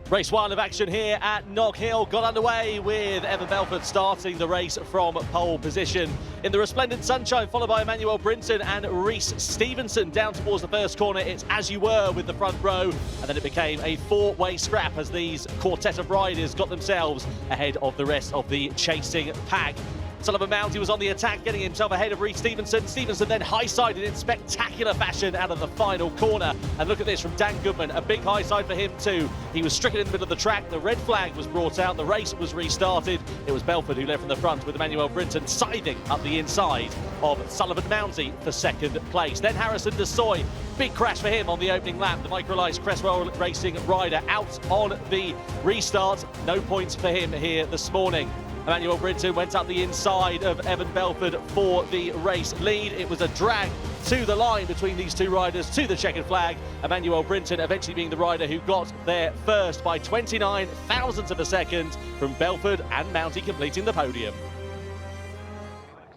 Race one of action here at Knockhill got underway with Evan Belford starting the race from pole position. In the resplendent sunshine, followed by Emmanuel Brinton and Rhys Stevenson down towards the first corner. It's as you were with the front row, and then it became a four-way scrap as these quartet of riders got themselves ahead of the rest of the chasing pack. Sullivan Mounty was on the attack, getting himself ahead of Rhys Stevenson. Stevenson then high-sided in spectacular fashion out of the final corner. And look at this from Dan Goodman, a big high side for him too. He was stricken in the middle of the track. The red flag was brought out. The race was restarted. It was Belford who led from the front with Emmanuel Brinton scything up the inside of Sullivan Mounty for second place. Then Harrison DeSoy, big crash for him on the opening lap. The Microlights Cresswell Racing rider out on the restart. No points for him here this morning. Emmanuel Brinton went up the inside of Evan Belford for the race lead. It was a drag to the line between these two riders to the checkered flag. Emmanuel Brinton eventually being the rider who got there first by 29 thousandths of a second from Belford, and Mounty completing the podium.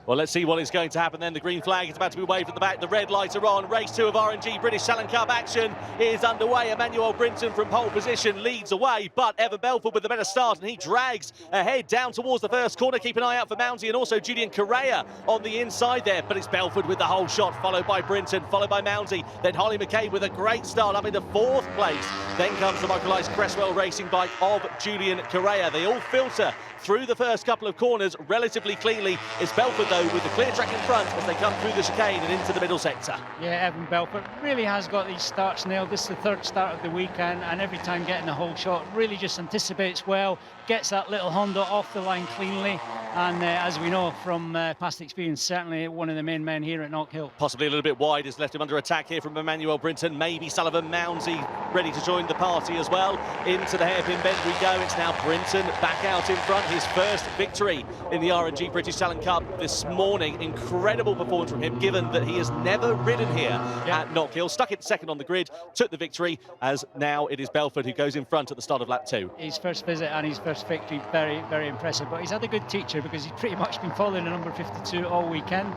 Well, let's see what is going to happen then. The green flag is about to be waved at the back. The red lights are on. Race 2 of RNG British Talent Cup action is underway. Emmanuel Brinton from pole position leads away, but Evan Belford with the better start, and he drags ahead down towards the first corner. Keep an eye out for Mounty and also Julian Correa on the inside there, but it's Belford with the whole shot, followed by Brinton, followed by Mounty. Then Harley McCabe with a great start up into 4th place. Then comes the Microlights Cresswell Racing bike of Julian Correa. They all filter through the first couple of corners relatively cleanly. It's Belford though with the clear track in front as they come through the chicane and into the middle sector. Yeah, Evan Belford really has got these starts nailed. This is the 3rd start of the weekend, and every time getting a whole shot, really just anticipates well, gets that little Honda off the line cleanly, and as we know from past experience, certainly one of the main men here at Knockhill. Possibly a little bit wide, has left him under attack here from Emmanuel Brinton. Maybe Sullivan Mounty ready to join the party as well. Into the hairpin bend we go. It's now Brinton back out in front. His first victory in the RNG British Talent Cup this morning. Incredible performance from him, given that he has never ridden here at Knockhill. Stuck it second on the grid, took the victory, as now it is Belford who goes in front at the start of lap 2. His first visit and his first victory, very, very impressive. But he's had a good teacher because he's pretty much been following the number 52 all weekend.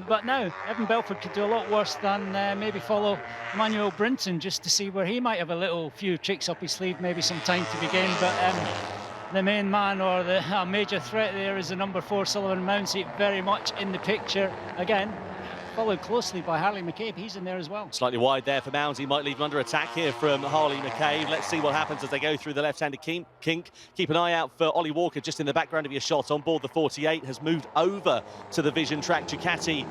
But now, Evan Belford could do a lot worse than maybe follow Emmanuel Brinton, just to see where he might have a few tricks up his sleeve, maybe some time to begin. But the main man, or the major threat there, is the number 4 Sullivan Mounty, very much in the picture again, followed closely by Harley McCabe. He's in there as well. Slightly wide there for Mounty, might leave him under attack here from Harley McCabe. Let's see what happens as they go through the left-handed kink. Keep an eye out for Ollie Walker just in the background of your shot on board the 48, has moved over to the Vision Track Ducati,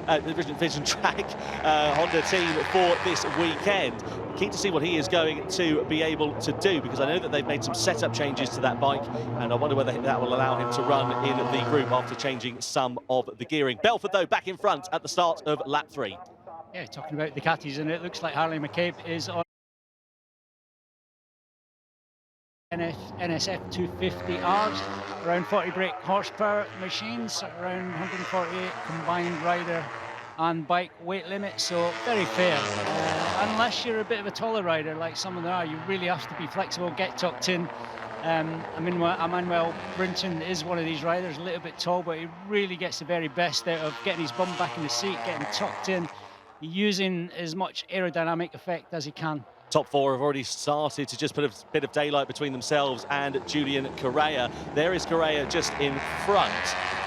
Vision Track Honda team for this weekend. Keen to see what he is going to be able to do, because I know that they've made some setup changes to that bike, and I wonder whether that will allow him to run in the group after changing some of the gearing. Belford though back in front at the start of lap 3. Yeah, talking about Ducatis, and it looks like Harley McCabe is on NSF 250Rs, around 40 brake horsepower machines, around 148 combined rider and bike weight limit, so very fair. Unless you're a bit of a taller rider like some of them are, you really have to be flexible, get tucked in. Emmanuel Brinton is one of these riders, a little bit tall, but he really gets the very best out of getting his bum back in the seat, getting tucked in, using as much aerodynamic effect as he can. Top 4 have already started to just put a bit of daylight between themselves and Julian Correa. There is Correa just in front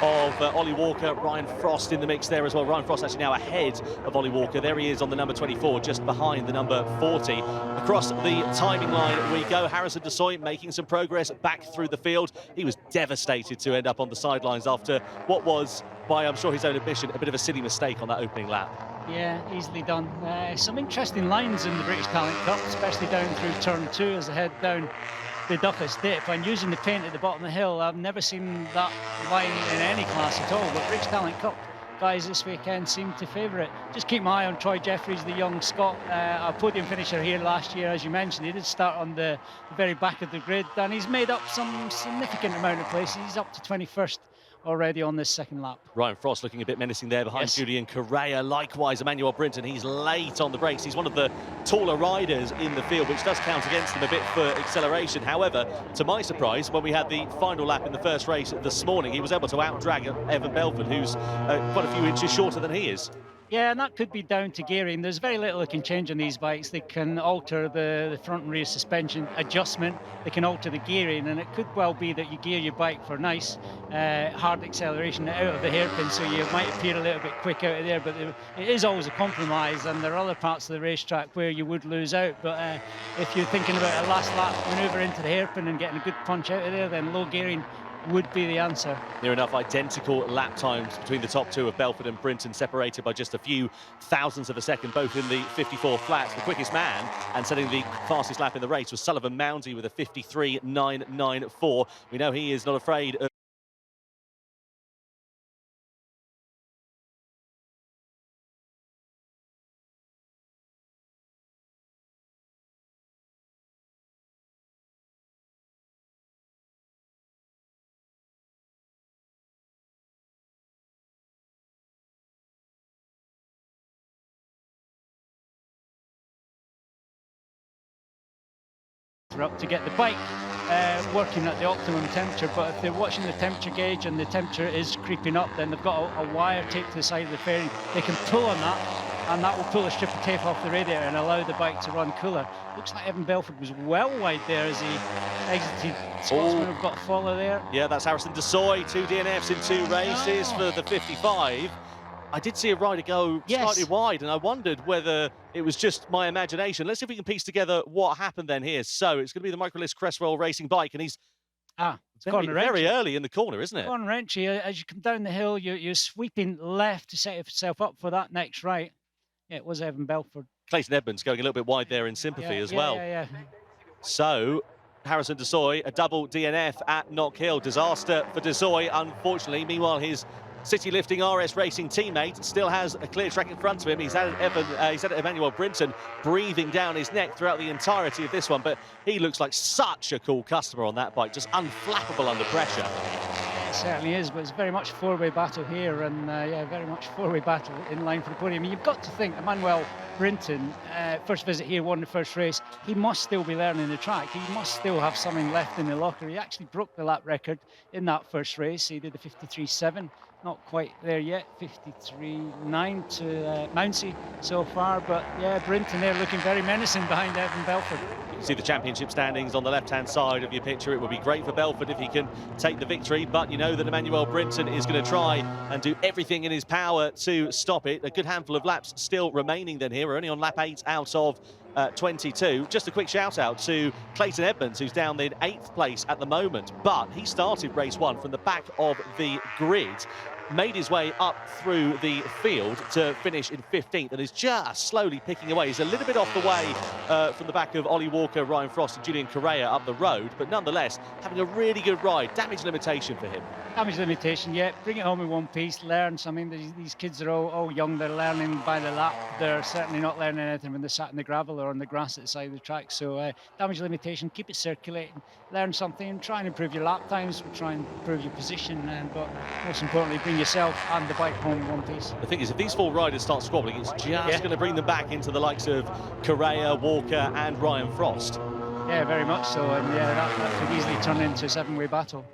of Ollie Walker. Ryan Frost in the mix there as well. Ryan Frost actually now ahead of Ollie Walker. There he is on the number 24, just behind the number 40. Across the timing line we go. Harrison DeSoy making some progress back through the field. He was devastated to end up on the sidelines after what was, by I'm sure his own admission, a bit of a silly mistake on that opening lap. Yeah, easily done. Some interesting lines in the British Talent Cup, especially down through turn 2 as they head down the Duffus dip, and using the paint at the bottom of the hill. I've never seen that line in any class at all, but British Talent Cup guys this weekend seem to favour it. Just keep my eye on Troy Jeffries, the young Scot, a podium finisher here last year, as you mentioned. He did start on the very back of the grid, and he's made up some significant amount of places. He's up to 21st already on this second lap. Ryan Frost looking a bit menacing there behind Julian Correa. Likewise, Emmanuel Brinton, he's late on the brakes. He's one of the taller riders in the field, which does count against him a bit for acceleration. However, to my surprise, when we had the final lap in the first race this morning, he was able to out-drag Evan Belford, who's quite a few inches shorter than he is. Yeah, and that could be down to gearing. There's very little they can change on these bikes. They can alter the front and rear suspension adjustment. They can alter the gearing, and it could well be that you gear your bike for nice hard acceleration out of the hairpin, so you might appear a little bit quick out of there, but it is always a compromise, and there are other parts of the racetrack where you would lose out. But if you're thinking about a last lap manoeuvre into the hairpin and getting a good punch out of there, then low gearing would be the answer. Near enough identical lap times between the top two of Belford and Brinton, separated by just a few thousandths of a second, both in the 54 flats. The quickest man and setting the fastest lap in the race was Sullivan Moundy with a 53.994. We know he is not afraid of up to get the bike working at the optimum temperature, but if they're watching the temperature gauge and the temperature is creeping up, then they've got a wire taped to the side of the fairing. They can pull on that, and that will pull a strip of tape off the radiator and allow the bike to run cooler. Looks like Evan Belford was well wide there as he exited. Scotsman have got to follow there. Yeah, that's Harrison Desoy, 2 DNFs in 2 races for the 55. I did see a rider go slightly wide, and I wondered whether it was just my imagination. Let's see if we can piece together what happened then here. So it's going to be the Microlist Crestwell Racing bike, and he's very early in the corner, isn't it? Gone wrenchy. As you come down the hill, you're sweeping left to set yourself up for that next right. Yeah, it was Evan Belford. Clayton Edmonds going a little bit wide there in sympathy as well. So Harrison Desoy, a double DNF at Knockhill. Disaster for Desoy, unfortunately. Meanwhile, his City Lifting RS Racing teammate still has a clear track in front of him. He's had Emmanuel Brinton breathing down his neck throughout the entirety of this one, but he looks like such a cool customer on that bike, just unflappable under pressure. It certainly is, but it's very much four-way battle here, and yeah, very much four-way battle in line for the podium. You've got to think, Emmanuel Brinton, first visit here, won the first race. He must still be learning the track. He must still have something left in the locker. He actually broke the lap record in that first race. He did the 53.7. Not quite there yet, 53.9 to Mouncy so far, but yeah, Brinton there looking very menacing behind Evan Belford. You can see the championship standings on the left-hand side of your picture. It would be great for Belford if he can take the victory, but you know that Emmanuel Brinton is going to try and do everything in his power to stop it. A good handful of laps still remaining then here. We're only on lap 8 out of 22. Just a quick shout out to Clayton Edmonds, who's down in 8th place at the moment, but he started race 1 from the back of the grid, made his way up through the field to finish in 15th, and is just slowly picking away. He's a little bit off the way from the back of Ollie Walker, Ryan Frost and Julian Correa up the road, but nonetheless having a really good ride. Damage limitation for him. Damage limitation, yeah. Bring it home in one piece, learn something. These kids are all young, they're learning by the lap. They're certainly not learning anything when they're sat in the gravel or on the grass at the side of the track. So damage limitation, keep it circulating, learn something, try and improve your lap times, try and improve your position, but most importantly, bring yourself and the bike home in one piece. The thing is, if these 4 riders start squabbling, it's just going to bring them back into the likes of Correa, Walker and Ryan Frost. Yeah, very much so, and yeah, that could easily turn into a 7-way battle.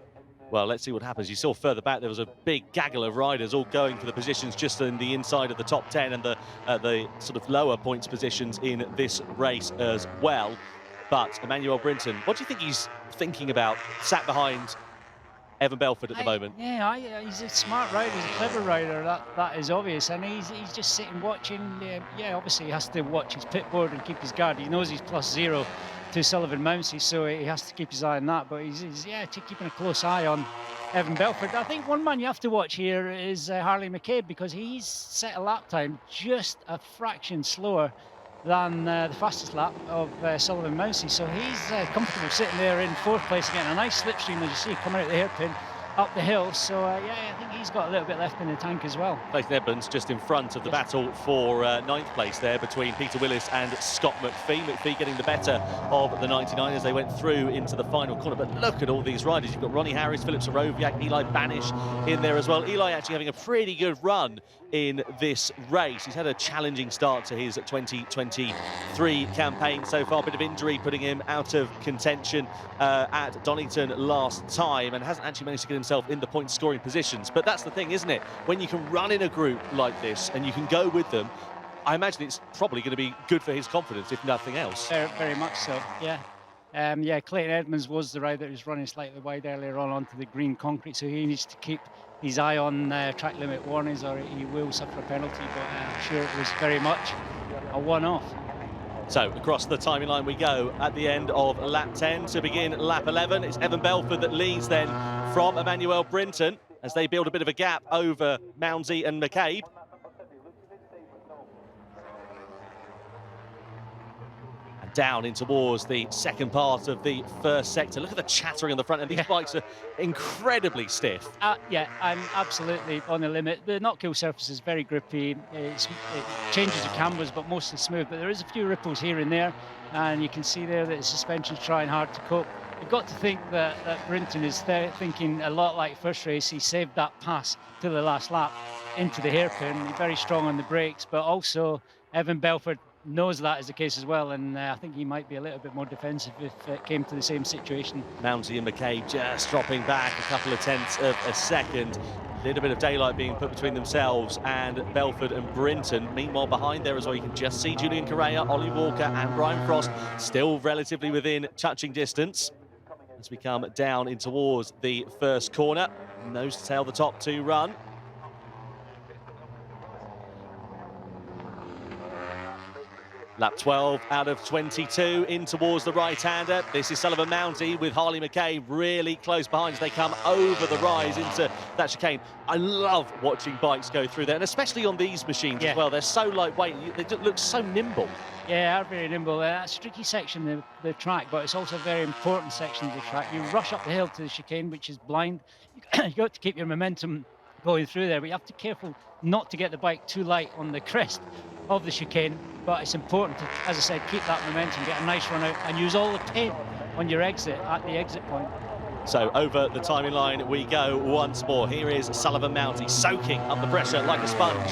Well, let's see what happens. You saw further back there was a big gaggle of riders all going for the positions just in the inside of the top 10 and the sort of lower points positions in this race as well. But Emmanuel Brinton, what do you think he's thinking about, sat behind Evan Belford at the moment? Yeah, he's a smart rider, he's a clever rider, that is obvious, and he's just sitting watching. Yeah, obviously he has to watch his pit board and keep his guard. He knows he's +0 to Sullivan Mouncy, so he has to keep his eye on that, but he's keeping a close eye on Evan Belford. I think one man you have to watch here is Harley McCabe, because he's set a lap time just a fraction slower than the fastest lap of Sullivan Mouncy, so he's comfortable sitting there in 4th place, getting a nice slipstream, as you see, coming out the hairpin up the hill. So yeah, I think he's got a little bit left in the tank as well. Clayton Edmonds just in front of the battle for 9th place there between Peter Willis and Scott McPhee. McPhee getting the better of the 99 as they went through into the final corner. But look at all these riders. You've got Ronnie Harris, Philip Soroviak, Eli Banish in there as well. Eli actually having a pretty good run in this race. He's had a challenging start to his 2023 campaign so far. A bit of injury putting him out of contention at Donington last time, and hasn't actually managed to get himself himself in the point scoring positions. But that's the thing, isn't it? When you can run in a group like this and you can go with them, I imagine it's probably going to be good for his confidence, if nothing else. Very, very much so, yeah. Yeah, Clayton Edmonds was the rider who was running slightly wide earlier on onto the green concrete, so he needs to keep his eye on track limit warnings or he will suffer a penalty, but I'm sure it was very much a one-off. So across the timing line we go at the end of lap 10 to begin lap 11. It's Evan Belford that leads then from Emmanuel Brinton as they build a bit of a gap over Mounsey and McCabe. Down in towards the second part of the first sector. Look at the chattering on the front, and these bikes are incredibly stiff. Yeah, I'm absolutely on the limit. The Knockhill surface is very grippy. It changes the cambers, but mostly smooth. But there is a few ripples here and there, and you can see there that the suspension's trying hard to cope. You've got to think that Brinton is thinking a lot like first race. He saved that pass to the last lap into the hairpin. He's very strong on the brakes, but also Evan Belford knows that is the case as well, and I think he might be a little bit more defensive if it came to the same situation. Mounsey and McCabe just dropping back a couple of tenths of a second. A little bit of daylight being put between themselves and Belford and Brinton. Meanwhile, behind there as well, you can just see Julian Correa, Ollie Walker and Brian Frost still relatively within touching distance as we come down in towards the first corner. Nose to tail the top two run. Lap 12 out of 22 in towards the right-hander. This is Sullivan Mounsey with Harley McCabe really close behind as they come over the rise into that chicane. I love watching bikes go through there, and especially on these machines as well. They're so lightweight, they just look so nimble. Yeah, they're very nimble. That's a tricky section of the track, but it's also a very important section of the track. You rush up the hill to the chicane, which is blind. You've got to keep your momentum going through there, but you have to be careful not to get the bike too light on the crest of the chicane. But it's important to, as I said, keep that momentum, get a nice run out and use all the paint on your exit at the exit point. So over the timing line we go once more. Here is Sullivan Mounsey soaking up the pressure like a sponge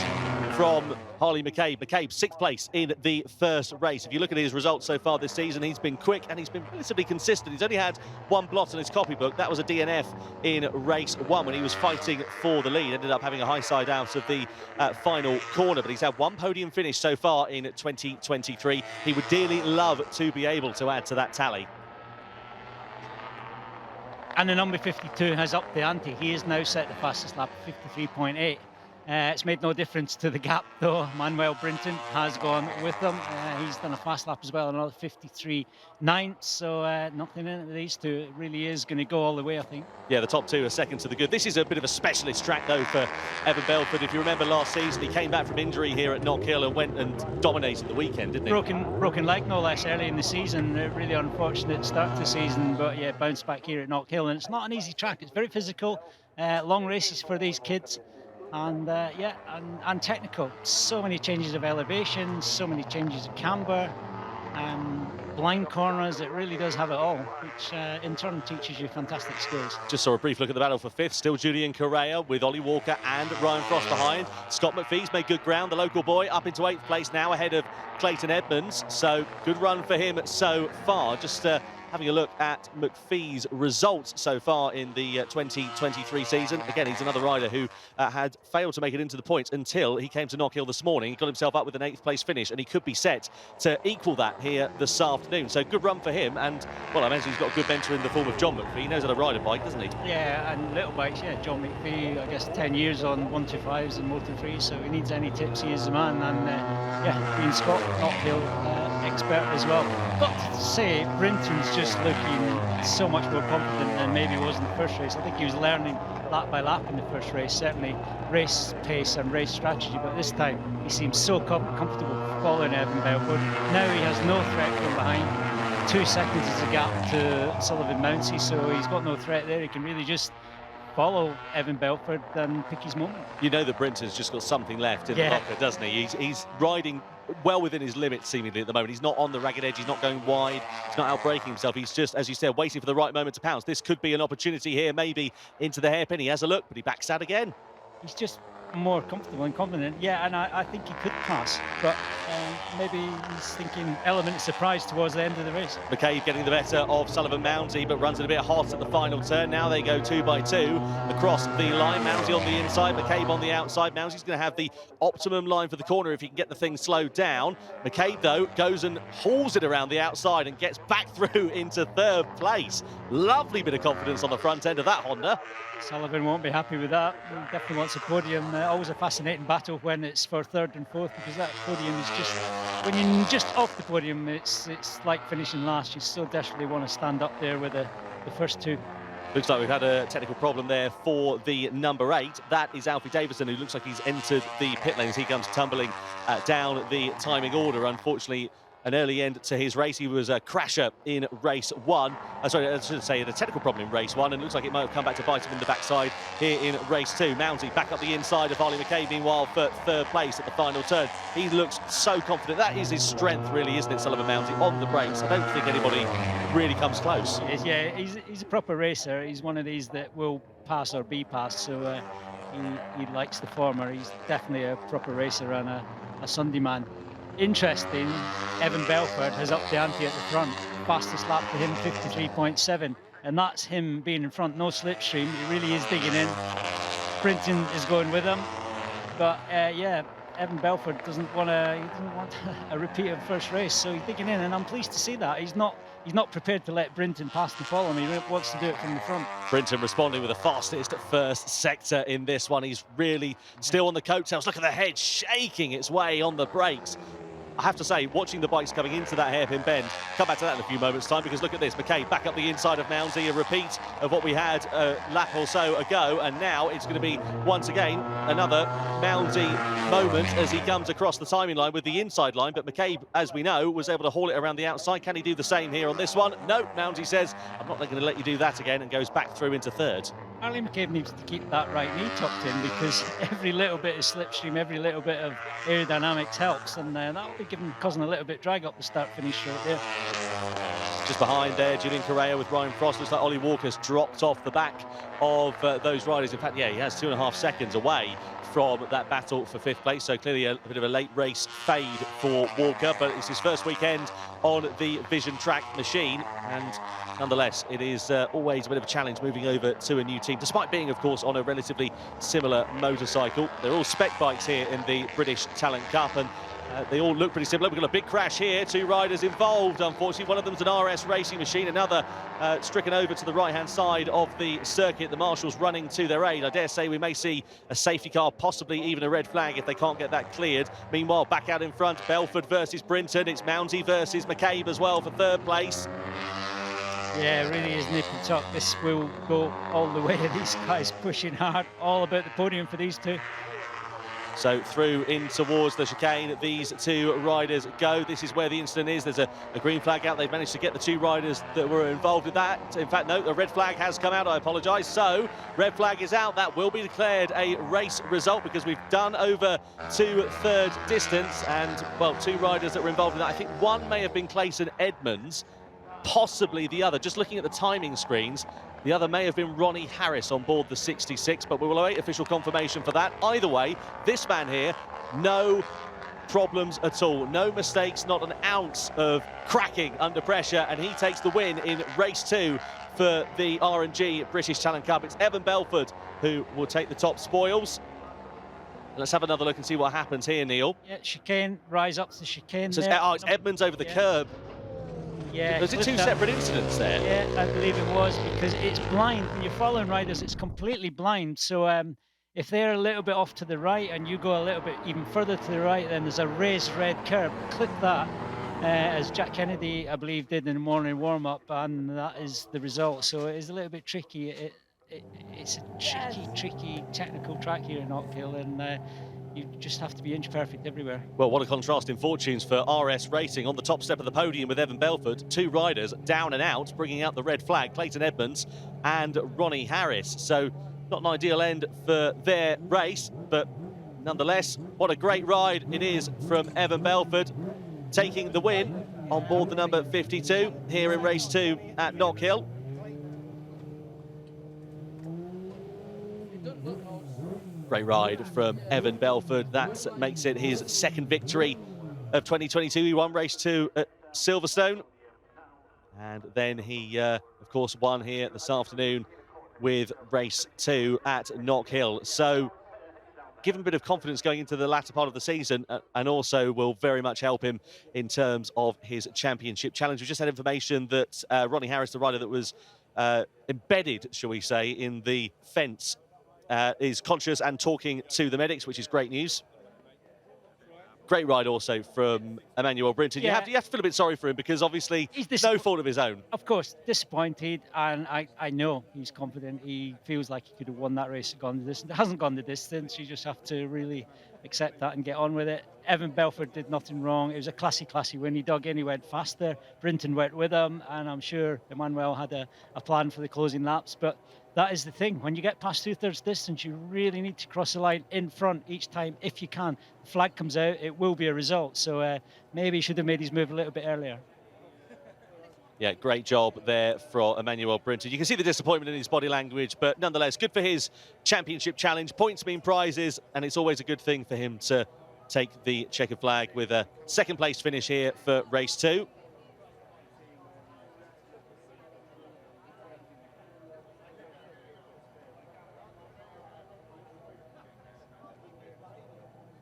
from Harley McCabe. McCabe, 6th place in the first race. If you look at his results so far this season, he's been quick and he's been relatively consistent. He's only had one blot on his copybook. That was a DNF in race 1 when he was fighting for the lead. Ended up having a high side out of the final corner, but he's had one podium finish so far in 2023. He would dearly love to be able to add to that tally. And the number 52 has upped the ante. He is now set the fastest lap of 53.8. It's made no difference to the gap though. Manuel Brinton has gone with them. He's done a fast lap as well, another 53.9. So nothing in it with these two. It really is going to go all the way, I think. Yeah, the top two are second to the good. This is a bit of a specialist track though for Evan Belford. If you remember last season, he came back from injury here at Knockhill and went and dominated the weekend, didn't he? Broken leg no less early in the season. A really unfortunate start to the season, but yeah, bounced back here at Knockhill. And it's not an easy track. It's very physical. Long races for these kids. And and technical. So many changes of elevation, so many changes of camber, blind corners. It really does have it all, which in turn teaches you fantastic skills. Just saw a brief look at the battle for 5th. Still Julian Correa with Ollie Walker and Ryan Frost behind. Scott McPhee's made good ground. The local boy up into 8th place now ahead of Clayton Edmonds. So good run for him so far. Just having a look at McPhee's results so far in the 2023 season. Again, he's another rider who had failed to make it into the points until he came to Knockhill this morning. He got himself up with an 8th place finish, and he could be set to equal that here this afternoon. So good run for him, and well, I imagine he's got a good mentor in the form of John McPhee. He knows how to ride a bike, doesn't he? Yeah, and little bikes, yeah. John McPhee, I guess 10 years on 125s and Moto3, so he needs any tips, he is the man. And yeah, being Scott Knockhill expert as well. Got to say, Brinton's just looking so much more confident than maybe he was in the first race. I think he was learning lap by lap in the first race, certainly race pace and race strategy, but this time he seems so comfortable following Evan Belford. Now he has no threat from behind. 2 seconds is a gap to Sullivan Mounsey, so he's got no threat there. He can really just follow Evan Belford and pick his moment. You know that Brinton's just got something left in the locker, doesn't he? He's riding well within his limits seemingly at the moment. He's not on the ragged edge, he's not going wide, he's not out-braking himself. He's just, as you said, waiting for the right moment to pounce. This could be an opportunity here, maybe into the hairpin. He has a look, but he backs out again. more comfortable and confident. Yeah, and I think he could pass, but maybe he's thinking element of surprise towards the end of the race. McCabe getting the better of Sullivan Mounty, but runs it a bit hot at the final turn. Now they go 2 by 2 across the line. Mounty on the inside, McCabe on the outside. Mounty's going to have the optimum line for the corner if he can get the thing slowed down. McCabe, though, goes and hauls it around the outside and gets back through into 3rd place. Lovely bit of confidence on the front end of that Honda. Sullivan won't be happy with that. He definitely wants a podium. Always a fascinating battle when it's for 3rd and 4th, because that podium is just, when you're just off the podium, it's like finishing last. You still desperately want to stand up there with the first 2. Looks like we've had a technical problem there for the number 8. That is Alfie Davison, who looks like he's entered the pit lanes. He comes tumbling down the timing order. Unfortunately, an early end to his race. He was a crasher in race 1. Sorry, I should say a technical problem in race 1, and it looks like it might have come back to bite him in the backside here in race 2. Mounty back up the inside of Harley McCabe, meanwhile, for 3rd place at the final turn. He looks so confident. That is his strength, really, isn't it, Sullivan Mounty, on the brakes? I don't think anybody really comes close. Yeah, he's a proper racer. He's one of these that will pass or be passed, so he likes the former. He's definitely a proper racer and a Sunday man. Interesting, Evan Belford has upped the ante at the front. Fastest lap for him, 53.7, and that's him being in front, no slipstream. He really is digging in. Brinton is going with him, but yeah, Evan Belford doesn't want a repeat of the first race, so he's digging in, and I'm pleased to see that. He's not prepared to let Brinton pass and follow him. He wants to do it from the front. Brinton responding with the fastest first sector in this one. He's really still on the coattails. Look at the head shaking its way on the brakes. I have to say, watching the bikes coming into that hairpin bend, come back to that in a few moments' time, because look at this, McCabe back up the inside of Mounty, a repeat of what we had a lap or so ago, and now it's going to be, once again, another Mounty moment as he comes across the timing line with the inside line, but McCabe, as we know, was able to haul it around the outside. Can he do the same here on this one? No, Mounty says, I'm not going to let you do that again, and goes back through into 3rd. Harley McCabe needs to keep that right knee tucked in, because every little bit of slipstream, every little bit of aerodynamics helps, and that will be causing a little bit drag up the start-finish short there. Just behind there, Julian Correa with Ryan Frost. Looks like Ollie Walker's dropped off the back of those riders. In fact, yeah, he has 2.5 seconds away from that battle for 5th place, so clearly a bit of a late race fade for Walker, but it's his first weekend on the Vision Track machine, and nonetheless, it is always a bit of a challenge moving over to a new team, despite being, of course, on a relatively similar motorcycle. They're all spec bikes here in the British Talent Cup, and they all look pretty similar. We've got a big crash here, 2 riders involved, unfortunately. One of them's an RS racing machine, another stricken over to the right-hand side of the circuit. The marshals running to their aid. I dare say we may see a safety car, possibly even a red flag if they can't get that cleared. Meanwhile, back out in front, Belford versus Brinton. It's Mounty versus McCabe as well for 3rd place. Yeah, it really is nip and tuck. This will go all the way. These guys pushing hard, all about the podium for these 2. So through in towards the chicane, these 2 riders go. This is where the incident is. There's a green flag out. They've managed to get the 2 riders that were involved in that. In fact, no, the red flag has come out. I apologise. So red flag is out. That will be declared a race result, because we've done over 2/3 distance, and, well, 2 riders that were involved in that. I think one may have been Clayton Edmonds, possibly the other. Just looking at the timing screens, the other may have been Ronnie Harris on board the 66, but we will await official confirmation for that. Either way, this man here, no problems at all. No mistakes, not an ounce of cracking under pressure, and he takes the win in race 2 for the R&G British Talent Cup. It's Evan Belford who will take the top spoils. Let's have another look and see what happens here, Neil. Yeah, chicane, rise up to the chicane So there. it's Edmonds over the curb. Yeah, Was it 2 separate incidents there? Yeah, I believe it was, because it's blind. When you're following riders, it's completely blind. So if they're a little bit off to the right and you go a little bit even further to the right, then there's a raised red curb. Click that, as Jack Kennedy, I believe, did in the morning warm-up, and that is the result. So it is a little bit tricky. It's a tricky technical track here in Knockhill, and you just have to be inch perfect everywhere. Well, what a contrast in fortunes for RS Racing. On the top step of the podium with Evan Belford, 2 riders down and out, bringing out the red flag, Clayton Edmonds and Ronnie Harris. So not an ideal end for their race, but nonetheless, what a great ride it is from Evan Belford, taking the win on board the number 52 here in race 2 at Knockhill. Great ride from Evan Belford. That makes it his second victory of 2022. He won race 2 at Silverstone. And then he, of course, won here this afternoon with race 2 at Knockhill. So give him a bit of confidence going into the latter part of the season, and also will very much help him in terms of his championship challenge. We just had information that Ronnie Harris, the rider that was embedded, shall we say, in the fence, is conscious and talking to the medics, which is great news. Great ride also from Emmanuel Brinton. Yeah. You have to feel a bit sorry for him because obviously no fault of his own. Of course, disappointed, and I know he's confident. He feels like he could have won that race and gone the distance. It hasn't gone the distance. You just have to really accept that and get on with it. Evan Belford did nothing wrong. It was a classy win. He dug in, he went faster. Brinton went with him, and I'm sure Emmanuel had a plan for the closing laps. But that is the thing. When you get past 2/3 distance, you really need to cross the line in front each time if you can. The flag comes out, it will be a result. So maybe he should have made his move a little bit earlier. Yeah, great job there for Emmanuel Brinton. You can see the disappointment in his body language, but nonetheless, good for his championship challenge. Points mean prizes, and it's always a good thing for him to take the checkered flag with a second place finish here for race 2.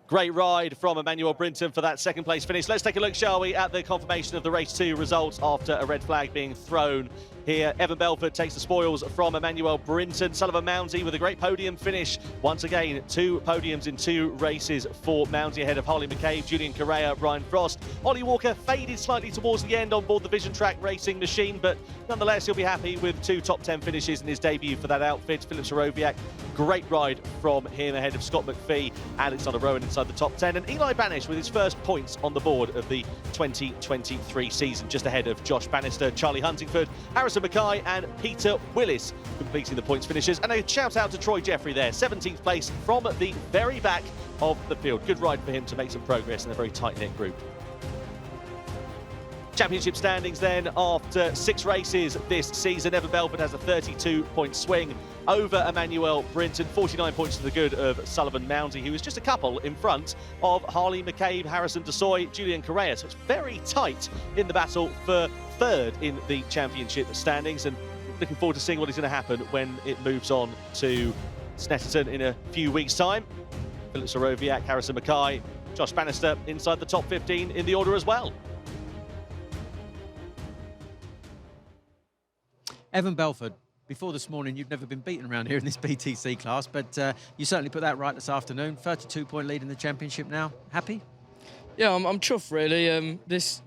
Great ride from Emmanuel Brinton for that second place finish. Let's take a look, shall we, at the confirmation of the race 2 results after a red flag being thrown here. Evan Belford takes the spoils from Emmanuel Brinton. Sullivan Mounsey with a great podium finish. Once again, 2 podiums in 2 races for Mounsey ahead of Harley McCabe, Julian Correa, Ryan Frost. Ollie Walker faded slightly towards the end on board the Vision Track racing machine, but nonetheless, he'll be happy with 2 top 10 finishes in his debut for that outfit. Philip Sorowiak, great ride from him ahead of Scott McPhee, Alexander Rowan inside the top 10, and Eli Banish with his first points on the board of the 2023 season, just ahead of Josh Bannister, Charlie Huntingford, Harrison Mackay and Peter Willis completing the points finishes. And a shout out to Troy Jeffrey there, 17th place from the very back of the field. Good ride for him to make some progress in a very tight-knit group. Championship standings then after 6 races this season. Evan Belford has a 32-point swing over Emmanuel Brinton, 49 points to the good of Sullivan Mounsey, who is just a couple in front of Harley McCabe, Harrison Desoy, Julian Correa. So it's very tight in the battle for 3rd in the championship standings, and looking forward to seeing what is going to happen when it moves on to Snetterton in a few weeks' time. Philip Sorowiak, Harrison Mackay, Josh Bannister inside the top 15 in the order as well. Evan Belford, before this morning, you've never been beaten around here in this BTC class, but you certainly put that right this afternoon. 32-point lead in the championship now. Happy? Yeah, I'm chuffed, really. This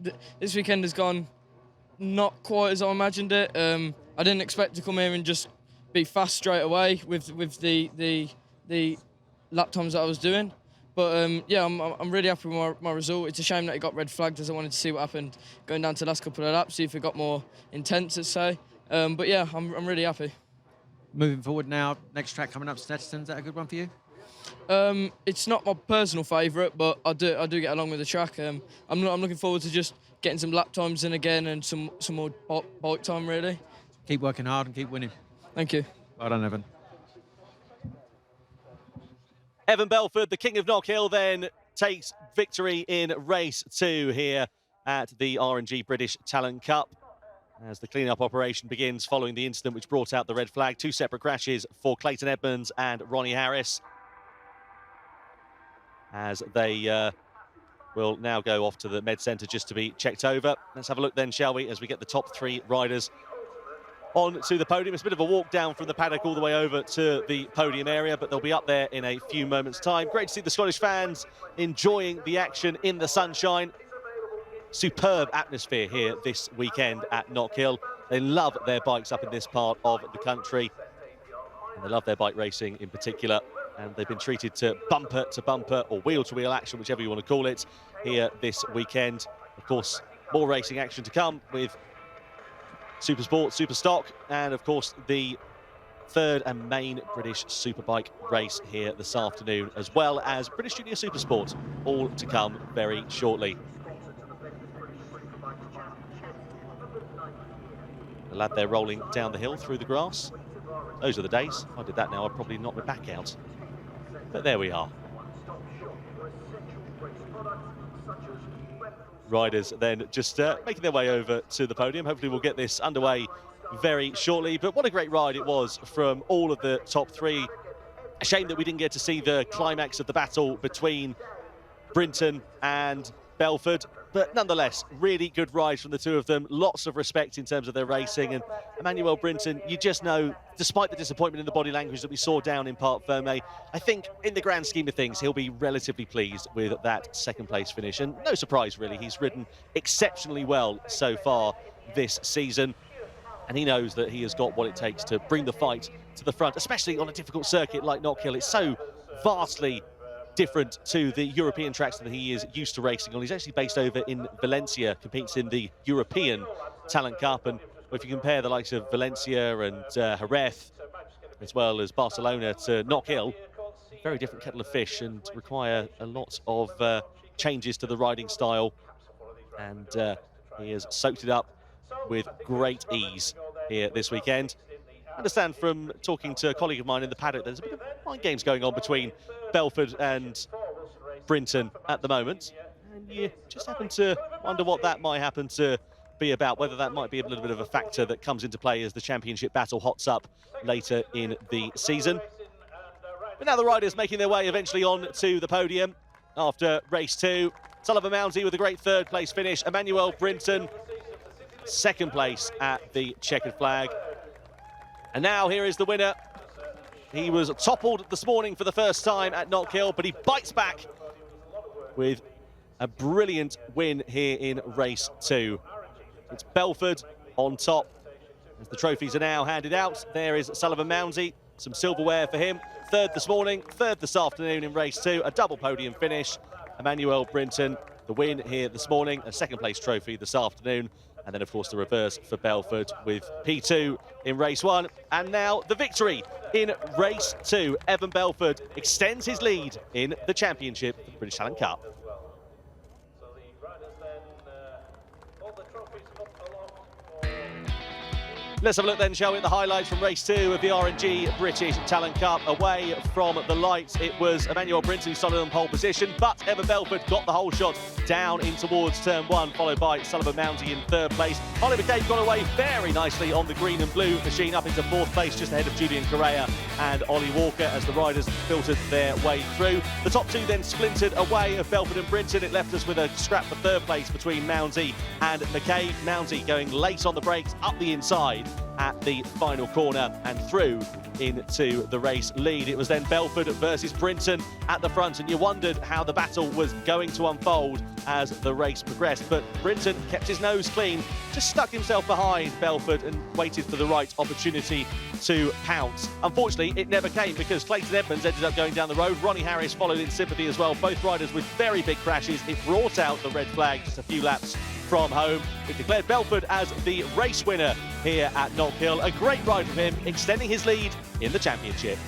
weekend has gone not quite as I imagined it. I didn't expect to come here and just be fast straight away with the lap times that I was doing. But yeah, I'm really happy with my result. It's a shame that it got red flagged, as I wanted to see what happened going down to the last couple of laps, see if it got more intense, let's say. But yeah, I'm really happy. Moving forward now, next track coming up, Snetterton, is that a good one for you? It's not my personal favourite, but I do get along with the track. I'm looking forward to just getting some lap times in again and some more bike time, really. Keep working hard and keep winning. Thank you. Well done, Evan. Evan Belford, the king of Knockhill, then takes victory in race 2 here at the R&G British Talent Cup, as the clean-up operation begins following the incident which brought out the red flag. 2 separate crashes for Clayton Edmonds and Ronnie Harris, as they will now go off to the med centre just to be checked over. Let's have a look then, shall we, as we get the top 3 riders on to the podium. It's a bit of a walk down from the paddock all the way over to the podium area, but they'll be up there in a few moments' time. Great to see the Scottish fans enjoying the action in the sunshine. Superb atmosphere here this weekend at Knockhill. They love their bikes up in this part of the country, and they love their bike racing in particular, and they've been treated to bumper or wheel to wheel action, whichever you want to call it, here this weekend. Of course, more racing action to come with Super Sport, Super Stock, and of course the 3rd and main British Superbike race here this afternoon, as well as British Junior Super Sport, all to come very shortly. The lad there rolling down the hill through the grass. Those are the days. If I did that now, I'd probably knock my back out. But there we are. Riders then just making their way over to the podium. Hopefully we'll get this underway very shortly. But what a great ride it was from all of the top three. A shame that we didn't get to see the climax of the battle between Brinton and Belford. But nonetheless, really good rides from the two of them. Lots of respect in terms of their racing. And Emmanuel Brinton, you just know, despite the disappointment in the body language that we saw down in Parc Fermé, I think in the grand scheme of things, he'll be relatively pleased with that second place finish. And no surprise, really, he's ridden exceptionally well so far this season. And he knows that he has got what it takes to bring the fight to the front, especially on a difficult circuit like Knockhill. It's so vastly different to the European tracks that he is used to racing on. He's actually based over in Valencia, competes in the European Talent Cup. And if you compare the likes of Valencia and Jerez, as well as Barcelona, to Knockhill, very different kettle of fish and require a lot of changes to the riding style. And he has soaked it up with great ease here this weekend. I understand from talking to a colleague of mine in the paddock, there's a bit of mind games going on between Belford and Brinton at the moment. And you just happen to wonder what that might happen to be about, whether that might be a little bit of a factor that comes into play as the championship battle hots up later in the season. But now the riders making their way eventually on to the podium after race two. Sullivan Mounty with a great third place finish. Emmanuel Brinton, second place at the checkered flag. And now here is the winner. He was toppled this morning for the first time at Knockhill, but he bites back with a brilliant win here in race two. It's Belford on top as the trophies are now handed out. There is Sullivan Mounty, some silverware for him. Third this morning, third this afternoon in race two, a double podium finish. Emmanuel Brinton, the win here this morning, a second place trophy this afternoon. And then, of course, the reverse for Belford with P2 in race one. And now the victory in race two. Evan Belford extends his lead in the championship of the British Talent Cup. Let's have a look then, shall we, at the highlights from race two of the R&G British Talent Cup. Away from the lights, it was Emmanuel Brinton who started on pole position, but Evan Belford got the whole shot down in towards turn one, followed by Sullivan Mounty in third place. Ollie McCabe got away very nicely on the green and blue machine, up into fourth place, just ahead of Julian Correa and Ollie Walker as the riders filtered their way through. The top two then splintered away of Belford and Brinton. It left us with a scrap for third place between Mounty and McCabe. Mounty going late on the brakes, up the inside at the final corner and through into the race lead. It was then Belford versus Brinton at the front, and you wondered how the battle was going to unfold as the race progressed. But Brinton kept his nose clean, just stuck himself behind Belford and waited for the right opportunity to pounce. Unfortunately, it never came because Clayton Edmonds ended up going down the road. Ronnie Harris followed in sympathy as well. Both riders with very big crashes. It brought out the red flag just a few laps from home. It declared Belford as the race winner here at Knockhill. A great ride from him, extending his lead in the championship.